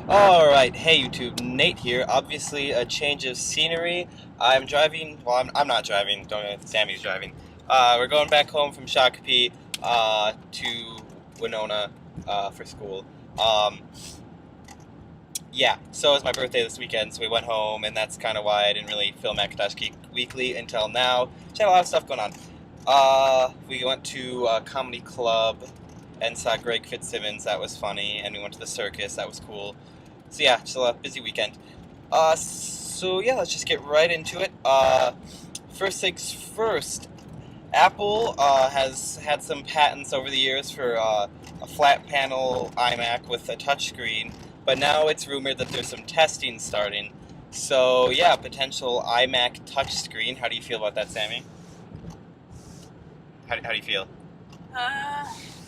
Alright, hey YouTube, Nate here. Obviously, a change of scenery. I'm driving, well, I'm not driving, don't know if Sammy's driving. We're going back home from Shakopee to Winona for school. Um, yeah, so it was my birthday this weekend, so we went home, and that's kind of why I didn't really film MacintoshGeek Weekly until now. Just had a lot of stuff going on. We went to a comedy club and saw Greg Fitzsimmons, that was funny, and we went to the circus, that was cool. So yeah, just a busy weekend. So yeah, let's just get right into it. First things first, Apple has had some patents over the years for a flat panel iMac with a touchscreen, but now it's rumored that there's some testing starting. So yeah, potential iMac touchscreen. How do you feel about that, Sammy? How do you feel?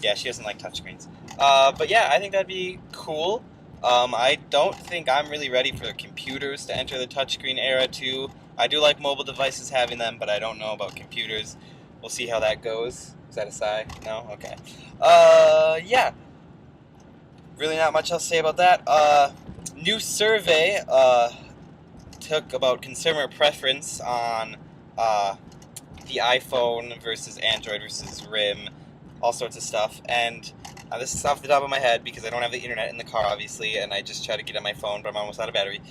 Yeah, she doesn't like touchscreens. But yeah, I think that'd be cool. I don't think I'm really ready for computers to enter the touchscreen era too. I do like mobile devices having them, but I don't know about computers. We'll see how that goes. Is that a sigh? No? Okay. Yeah. Really not much else to say about that. New survey, took about consumer preference on, the iPhone versus Android versus RIM, all sorts of stuff, and this is off the top of my head because I don't have the internet in the car, obviously, and I just try to get on my phone, but I'm almost out of battery.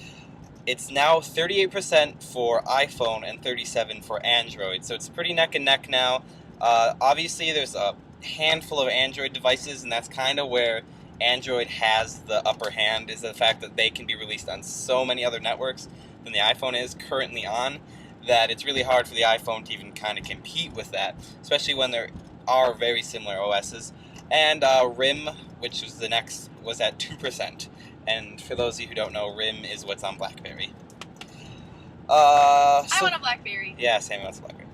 It's now 38% for iPhone and 37% for Android, so it's pretty neck and neck now. Obviously, there's a handful of Android devices, and that's kind of where Android has the upper hand, is the fact that they can be released on so many other networks than the iPhone is currently on, that it's really hard for the iPhone to even kind of compete with that, especially when there are very similar OSs. And RIM, which was the next, was at 2%. And for those of you who don't know, RIM is what's on BlackBerry. I want a BlackBerry. Yeah, Sammy wants a BlackBerry.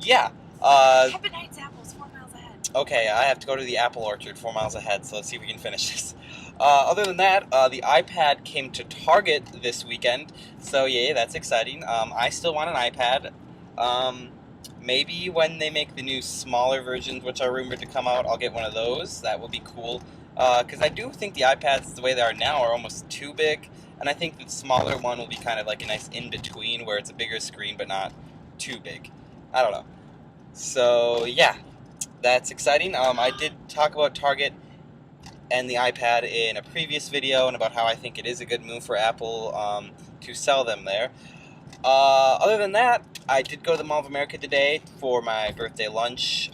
Yeah. Happy Nights Apple's 4 miles ahead. Okay, I have to go to the apple orchard 4 miles ahead, so let's see if we can finish this. Other than that, the iPad came to Target this weekend, so yay, that's exciting. I still want an iPad. Maybe when they make the new smaller versions, which are rumored to come out, I'll get one of those. That will be cool. Because I do think the iPads, the way they are now, are almost too big. And I think the smaller one will be kind of like a nice in-between, where it's a bigger screen, but not too big. I don't know. So, yeah. That's exciting. I did talk about Target and the iPad in a previous video, and about how I think it is a good move for Apple to sell them there. Other than that, I did go to the Mall of America today for my birthday lunch.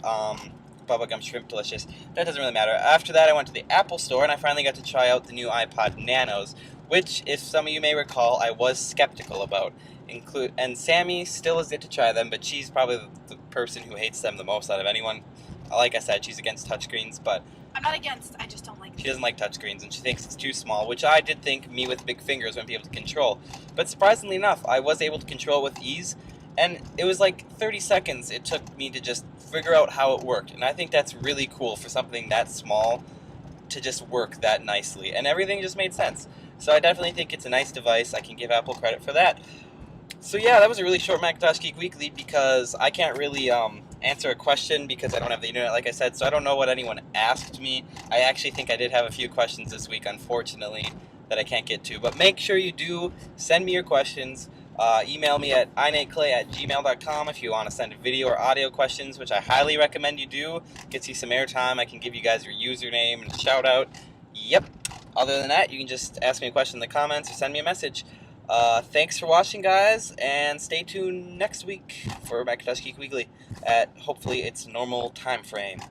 Bubblegum shrimp delicious. That doesn't really matter. After that, I went to the Apple store, and I finally got to try out the new iPod Nanos, which, if some of you may recall, I was skeptical about. And Sammy still is yet to try them, but she's probably the person who hates them the most out of anyone. Like I said, she's against touchscreens, but I'm not against, I just don't like them. she doesn't like touchscreens, and she thinks it's too small, which I did think me with big fingers wouldn't be able to control. But surprisingly enough, I was able to control with ease, and it was like 30 seconds it took me to just figure out how it worked. And I think that's really cool for something that small to just work that nicely, and everything just made sense. So I definitely think it's a nice device. I can give Apple credit for that. So yeah, that was a really short Macintosh Geek Weekly because I can't really answer a question because I don't have the internet, like I said, so I don't know what anyone asked me. I actually think I did have a few questions this week, unfortunately, that I can't get to. But make sure you do send me your questions. Email me at inateclay@gmail.com if you want to send video or audio questions, which I highly recommend you do. Gets you some airtime. I can give you guys your username and shout out. Yep. Other than that, you can just ask me a question in the comments or send me a message. Thanks for watching, guys, and stay tuned next week for Macintosh Geek Weekly at hopefully its normal time frame.